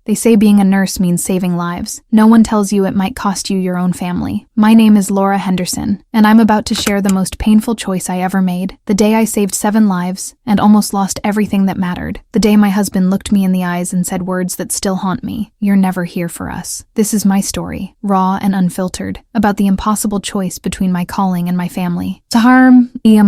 They say being a nurse means saving lives. No one tells you it might cost you your own family. My name is Laura Henderson, and I'm about to share the most painful choice I ever made. The day I saved 7 lives and almost lost everything that mattered. The day my husband looked me in the eyes and said words that still haunt me. You're never here for us. This is my story, raw and unfiltered, about the impossible choice between my calling and my family.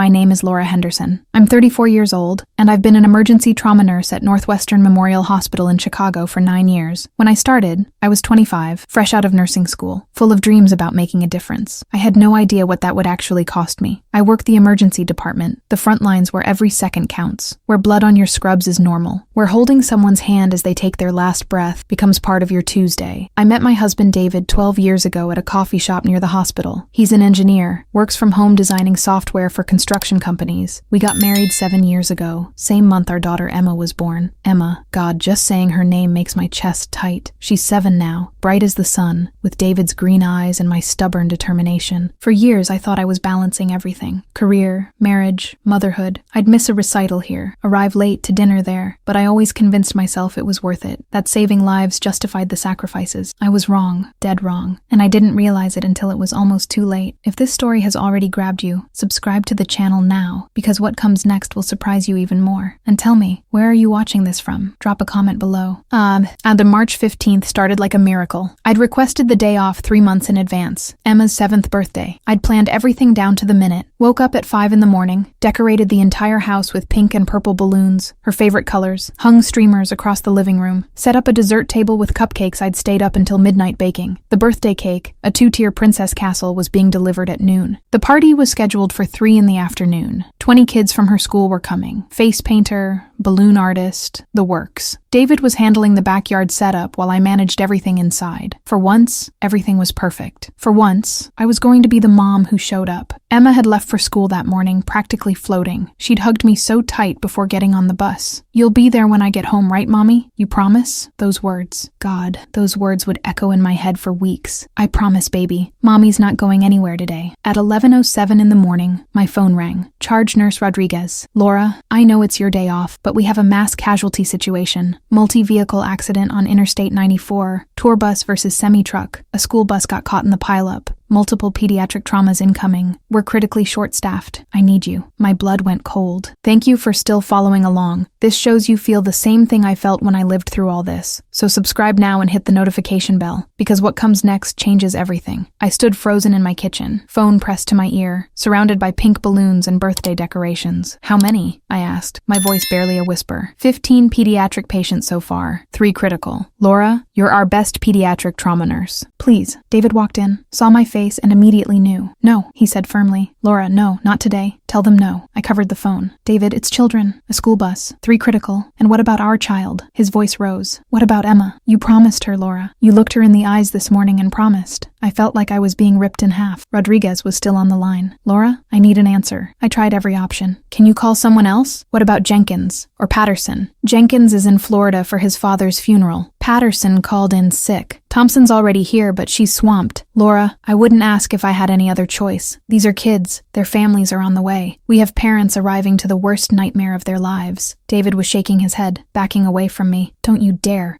My name is Laura Henderson. I'm 34 years old, and I've been an emergency trauma nurse at Northwestern Memorial Hospital in Chicago for 9 years. When I started, I was 25, fresh out of nursing school, full of dreams about making a difference. I had no idea what that would actually cost me. I worked the emergency department, the front lines where every second counts, where blood on your scrubs is normal, where holding someone's hand as they take their last breath becomes part of your Tuesday. I met my husband David 12 years ago at a coffee shop near the hospital. He's an engineer, works from home designing software for construction companies. We got married 7 years ago, same month our daughter Emma was born. Emma, God, just saying her name makes my chest tight. She's 7 now, bright as the sun, with David's green eyes and my stubborn determination. For years I thought I was balancing everything. Career, marriage, motherhood. I'd miss a recital here, arrive late to dinner there, but I always convinced myself it was worth it, that saving lives justified the sacrifices. I was wrong, dead wrong, and I didn't realize it until it was almost too late. If this story has already grabbed you, subscribe to the channel now, because what comes next will surprise you even more. And tell me, where are you watching this from? Drop a comment below. The March 15th started like a miracle. I'd requested the day off 3 months in advance, Emma's 7th birthday. I'd planned everything down to the minute. Woke up at 5 in the morning, decorated the entire house with pink and purple balloons, her favorite colors, hung streamers across the living room, set up a dessert table with cupcakes I'd stayed up until midnight baking. The birthday cake, a 2-tier princess castle, was being delivered at noon. The party was scheduled for 3 in the afternoon. 20 kids from her school were coming. Face painter, balloon artist, the works. David was handling the backyard setup while I managed everything inside. For once, everything was perfect. For once, I was going to be the mom who showed up. Emma had left for school that morning, practically floating. She'd hugged me so tight before getting on the bus. "You'll be there when I get home, right, Mommy? You promise?" Those words. God, those words would echo in my head for weeks. I promise, baby. Mommy's not going anywhere today. At 11:07 in the morning, my phone rang. Charge Nurse Rodriguez. "Laura, I know it's your day off, but we have a mass casualty situation. Multi-vehicle accident on Interstate 94. Tour bus versus semi-truck. A school bus got caught in the pileup. Multiple pediatric traumas incoming. We're critically short-staffed. I need you." My blood went cold. Thank you for still following along. This shows you feel the same thing I felt when I lived through all this. So subscribe now and hit the notification bell, because what comes next changes everything. I stood frozen in my kitchen, phone pressed to my ear, surrounded by pink balloons and birthday decorations. "How many?" I asked, my voice barely a whisper. 15 pediatric patients so far, 3 critical. "Laura, you're our best pediatric trauma nurse. Please." David walked in, saw my face, and immediately knew. "No," he said firmly. "Laura, no, not today. Tell them no." I covered the phone. "David, it's children. A school bus. 3 critical. And what about our child?" His voice rose. "What about Emma? You promised her, Laura. You looked her in the eyes this morning and promised." I felt like I was being ripped in half. Rodriguez was still on the line. "Laura, I need an answer. I tried every option. Can you call someone else? What about Jenkins? Or Patterson?" Jenkins is in Florida for his father's funeral. Patterson called in sick. Thompson's already here, but she's swamped. "Laura, I wouldn't ask if I had any other choice. These are kids. Their families are on the way. We have parents arriving to the worst nightmare of their lives." David was shaking his head, backing away from me. Don't you dare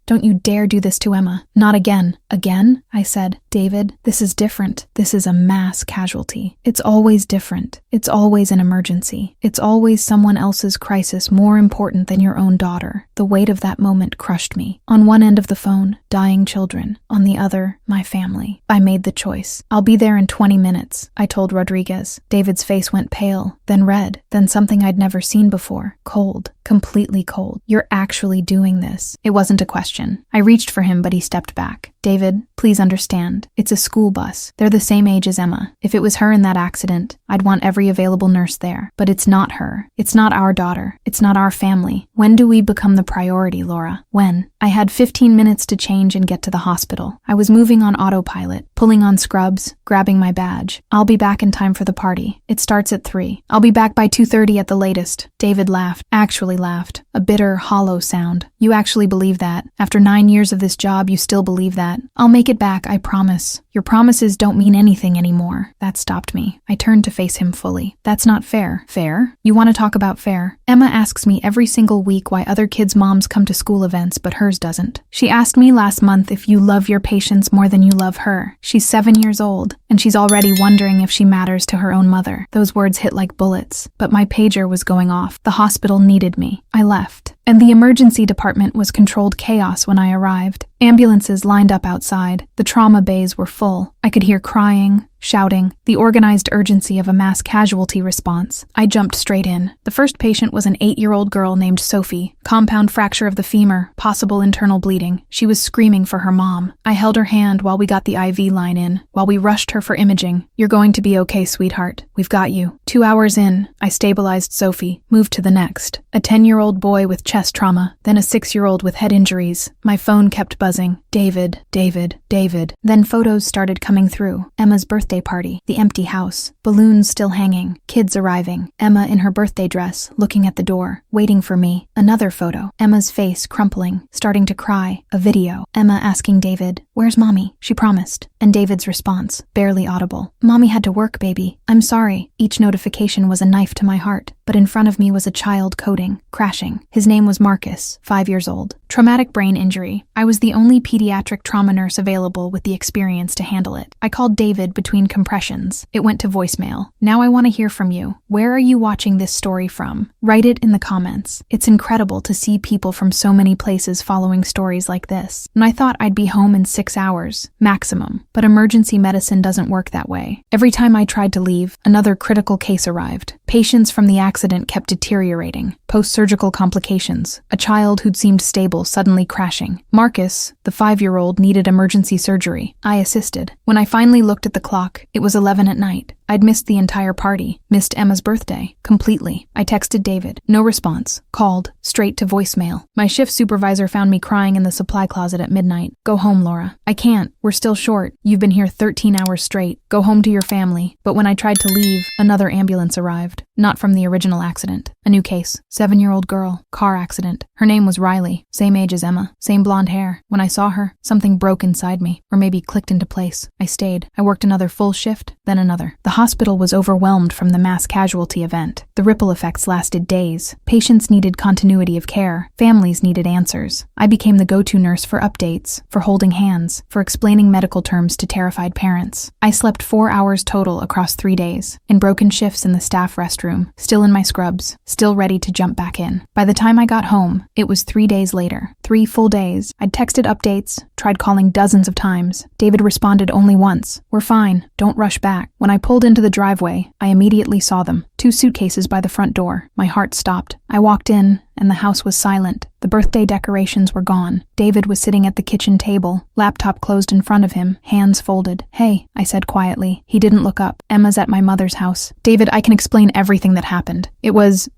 do this to Emma. Not again." "Again?" I said. "David, this is different. This is a mass casualty. It's always different. It's always an emergency. It's always someone else's crisis more important than your own daughter." The weight of that moment crushed me. On one end of the phone, dying children. On the other, my family. I made the choice. "I'll be there in 20 minutes, I told Rodriguez. David's face went pale, then red, then something I'd never seen before. Cold. Completely cold. "You're actually doing this." It wasn't a question. I reached for him, but he stepped back. "David, please understand. It's a school bus. They're the same age as Emma. If it was her in that accident, I'd want every available nurse there. But it's not her. It's not our daughter. It's not our family. When do we become the priority, Laura? When?" I had 15 minutes to change and get to the hospital. hospital. I was moving on autopilot, pulling on scrubs, grabbing my badge. I'll be back in time for the party. It starts at 3. I'll be back by 2:30 at the latest. David laughed. Actually laughed. A bitter, hollow sound. You actually believe that? After 9 years of this job, you still believe that? I'll make it back, I promise. Your promises don't mean anything anymore. That stopped me. I turned to face him fully. That's not fair. Fair? You want to talk about fair? Emma asks me every single week why other kids' moms come to school events but hers doesn't. She asked me last month if you love your patients more than you love her. She's 7 years old, and she's already wondering if she matters to her own mother. Those words hit like bullets, but my pager was going off. The hospital needed me. I left. And the emergency department was controlled chaos when I arrived. Ambulances lined up outside. The trauma bays were full. I could hear crying, shouting, the organized urgency of a mass casualty response. I jumped straight in. The first patient was an 8-year-old girl named Sophie. Compound fracture of the femur, possible internal bleeding. She was screaming for her mom. I held her hand while we got the IV line in, while we rushed her for imaging. You're going to be okay, sweetheart. We've got you. 2 hours in, I stabilized Sophie, moved to the next. A 10-year-old boy with chest trauma, then a 6-year-old with head injuries. My phone kept buzzing. David, David, David. Then photos started coming through. Emma's birthday party, the empty house, balloons still hanging, kids arriving, Emma in her birthday dress, looking at the door, waiting for me. Another photo, Emma's face crumpling, starting to cry. A video, Emma asking David, "Where's Mommy? She promised." And David's response, barely audible, "Mommy had to work, baby. I'm sorry." Each notification was a knife to my heart, but in front of me was a child coding, crashing. His name was Marcus, 5 years old. Traumatic brain injury. I was the only pediatric trauma nurse available with the experience to handle it. I called David between compressions. It went to voicemail. Now I want to hear from you. Where are you watching this story from? Write it in the comments. It's incredible to see people from so many places following stories like this. And I thought I'd be home in 6 hours, maximum. But emergency medicine doesn't work that way. Every time I tried to leave, another critical case arrived. Patients from the accident kept deteriorating. Post-surgical complications. A child who'd seemed stable suddenly crashing. Marcus, the 5-year-old, needed emergency surgery. I assisted. When I finally looked at the clock, it was 11 at night. I'd missed the entire party. Missed Emma's birthday. Completely. I texted David. No response. Called. Straight to voicemail. My shift supervisor found me crying in the supply closet at midnight. "Go home, Laura." "I can't. We're still short. You've been here 13 hours straight. Go home to your family." But when I tried to leave, another ambulance arrived. Not from the original accident. A new case. 7-year-old girl. Car accident. Her name was Riley. Same age as Emma. Same blonde hair. When I saw her, something broke inside me. Or maybe clicked into place. I stayed. I worked another full shift, then another. The hospital was overwhelmed from the mass casualty event. The ripple effects lasted days. Patients needed continuity of care. Families needed answers. I became the go-to nurse for updates, for holding hands, for explaining medical terms to terrified parents. I slept 4 hours total across 3 days, in broken shifts in the staff restroom, still in my scrubs, still ready to jump back in. By the time I got home, it was 3 days later. 3 full days. I'd texted updates, tried calling dozens of times. David responded only once. "We're fine. Don't rush back." When I pulled into the driveway, I immediately saw them. 2 suitcases by the front door. My heart stopped. I walked in, and the house was silent. The birthday decorations were gone. David was sitting at the kitchen table, laptop closed in front of him, hands folded. "Hey," I said quietly. He didn't look up. "Emma's at my mother's house." "David, I can explain everything that happened.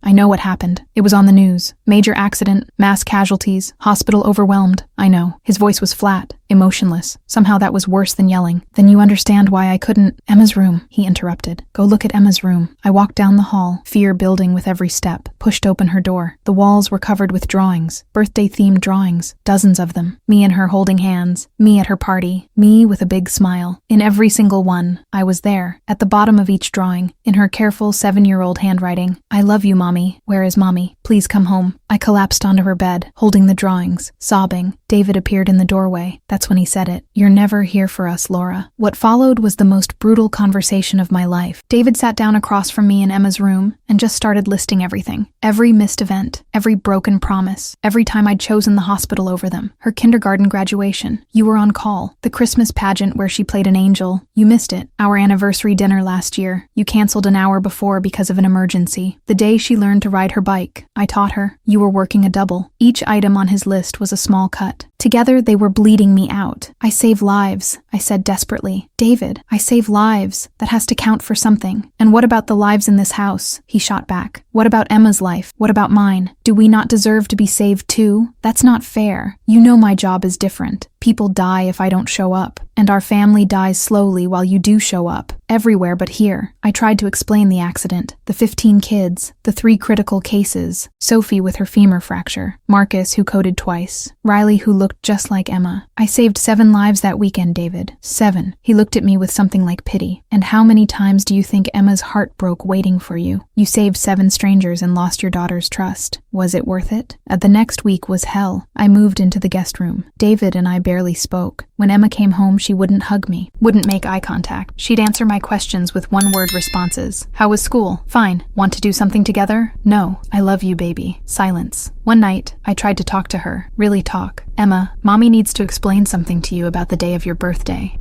I know what happened. It was on the news. Major accident, mass casualties, hospital overwhelmed." "I know." His voice was flat, emotionless. Somehow that was worse than yelling. "Then you understand why I couldn't—" "Emma's room," he interrupted. "Go look at Emma's room." I walked down the hall, fear building with every step, pushed open her door. The walls were covered with drawings, birthday-themed drawings, dozens of them. Me and her holding hands, me at her party, me with a big smile. In every single one, I was there. At the bottom of each drawing, in her careful 7-year-old handwriting, "I love you, Mommy. Where is Mommy? Please come home." I collapsed onto her bed, holding the drawings, sobbing. David appeared in the doorway. That's when he said it. "You're never here for us, Laura." What followed was the most brutal conversation of my life. David sat down across from me in Emma's room and just started listing everything. Every missed event, every broken promise, every time I'd chosen the hospital over them. Her kindergarten graduation. You were on call. The Christmas pageant where she played an angel. You missed it. Our anniversary dinner last year. You canceled an hour before because of an emergency. The day she learned to ride her bike. I taught her. You were working a double. Each item on his list was a small cut. Together, they were bleeding me out. I save lives, I said desperately. David, I save lives. That has to count for something. And what about the lives in this house? He shot back. What about Emma's life? What about mine? Do we not deserve to be saved too? That's not fair. You know my job is different. People die if I don't show up, and our family dies slowly while you do show up. Everywhere but here. I tried to explain the accident, the 15 kids, the 3 critical cases, Sophie with her femur fracture, Marcus who coded twice, Riley who looked just like Emma. I saved 7 lives that weekend, David. 7. He looked at me with something like pity. And how many times do you think Emma's heart broke waiting for you? You saved 7 strangers and lost your daughter's trust. Was it worth it? The next week was hell. I moved into the guest room. David and I barely spoke. When Emma came home, she wouldn't hug me, wouldn't make eye contact. She'd answer my questions with one-word responses. How was school? Fine. Want to do something together? No. I love you, baby. Silence. One night, I tried to talk to her. Really talk. Emma, Mommy needs to explain something to you about the day of your birthday.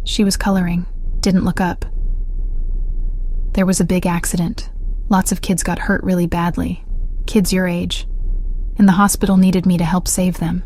She was coloring. Didn't look up. There was a big accident. Lots of kids got hurt really badly. Kids your age. And the hospital needed me to help save them.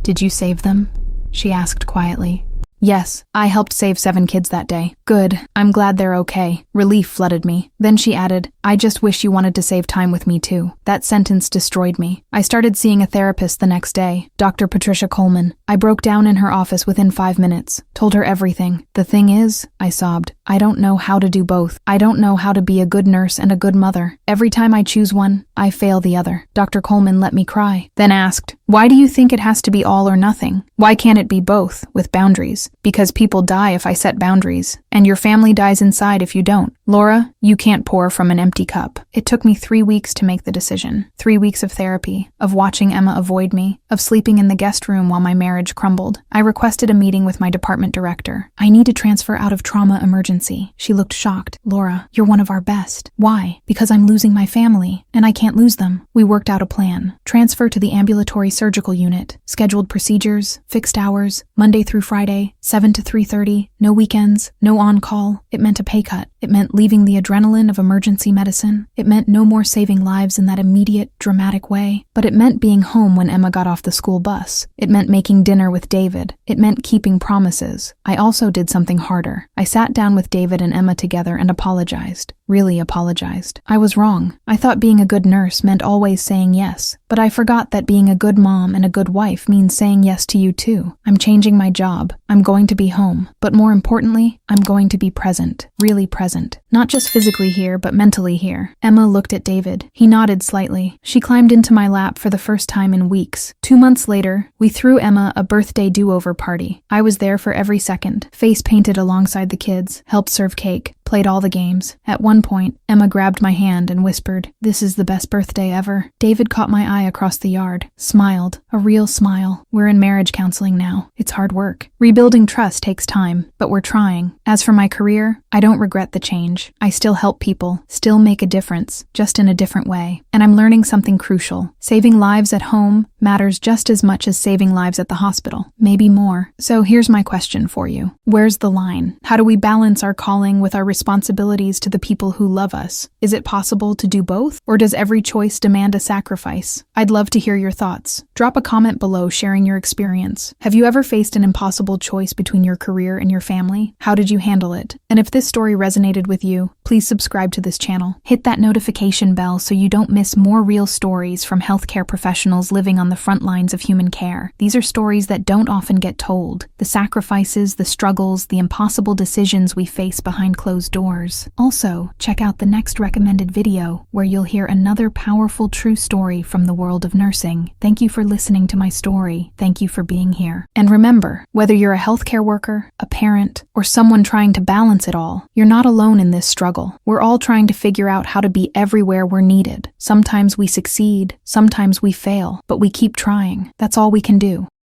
Did you save them? She asked quietly. Yes, I helped save 7 kids that day. Good. I'm glad they're okay. Relief flooded me. Then she added, I just wish you wanted to save time with me too. That sentence destroyed me. I started seeing a therapist the next day, Dr. Patricia Coleman. I broke down in her office within 5 minutes, told her everything. The thing is, I sobbed, I don't know how to do both. I don't know how to be a good nurse and a good mother. Every time I choose one, I fail the other. Dr. Coleman let me cry, then asked, why do you think it has to be all or nothing? Why can't it be both, with boundaries? Because people die if I set boundaries, and your family dies inside if you don't. Laura, you can't pour from an empty cup. It took me 3 weeks to make the decision. 3 weeks of therapy, of watching Emma avoid me, of sleeping in the guest room while my marriage crumbled. I requested a meeting with my department director. I need to transfer out of trauma emergency. She looked shocked. Laura, you're one of our best. Why? Because I'm losing my family, and I can't lose them. We worked out a plan. Transfer to the ambulatory surgical unit. Scheduled procedures, fixed hours, Monday through Friday, 7 to 3:30, no weekends, no on-call. It meant a pay cut. It meant leaving the adrenaline of emergency medicine. It meant no more saving lives in that immediate, dramatic way. But it meant being home when Emma got off the school bus. It meant making dinner with David. It meant keeping promises. I also did something harder. I sat down with David and Emma together and apologized. Really apologized. I was wrong. I thought being a good nurse meant always saying yes. But I forgot that being a good mom and a good wife means saying yes to you too. I'm changing my job. I'm going to be home. But more importantly, I'm going to be present. Really present. Not just physically here, but mentally here. Emma looked at David. He nodded slightly. She climbed into my lap for the first time in weeks. 2 months later, we threw Emma a birthday do-over party. I was there for every second, face painted alongside the kids, helped serve cake, played all the games. At one point, Emma grabbed my hand and whispered, "This is the best birthday ever." David caught my eye across the yard, smiled, a real smile. We're in marriage counseling now. It's hard work. Rebuilding trust takes time, but we're trying. As for my career, I don't regret the change. I still help people, still make a difference, just in a different way. And I'm learning something crucial. Saving lives at home matters just as much as saving lives at the hospital, maybe more. So here's my question for you. Where's the line? How do we balance our calling with our responsibilities to the people who love us? Is it possible to do both? Or does every choice demand a sacrifice? I'd love to hear your thoughts. Drop a comment below sharing your experience. Have you ever faced an impossible choice between your career and your family? How did you handle it? And if this story resonated with you, please subscribe to this channel. Hit that notification bell so you don't miss more real stories from healthcare professionals living on the front lines of human care. These are stories that don't often get told. The sacrifices, the struggles, the impossible decisions we face behind closed doors. Also, check out the next recommended video where you'll hear another powerful true story from the world of nursing. Thank you for listening to my story. Thank you for being here. And remember, whether you're a healthcare worker, a parent, or someone trying to balance it all, you're not alone in this struggle. We're all trying to figure out how to be everywhere we're needed. Sometimes we succeed, sometimes we fail, but we keep trying. That's all we can do.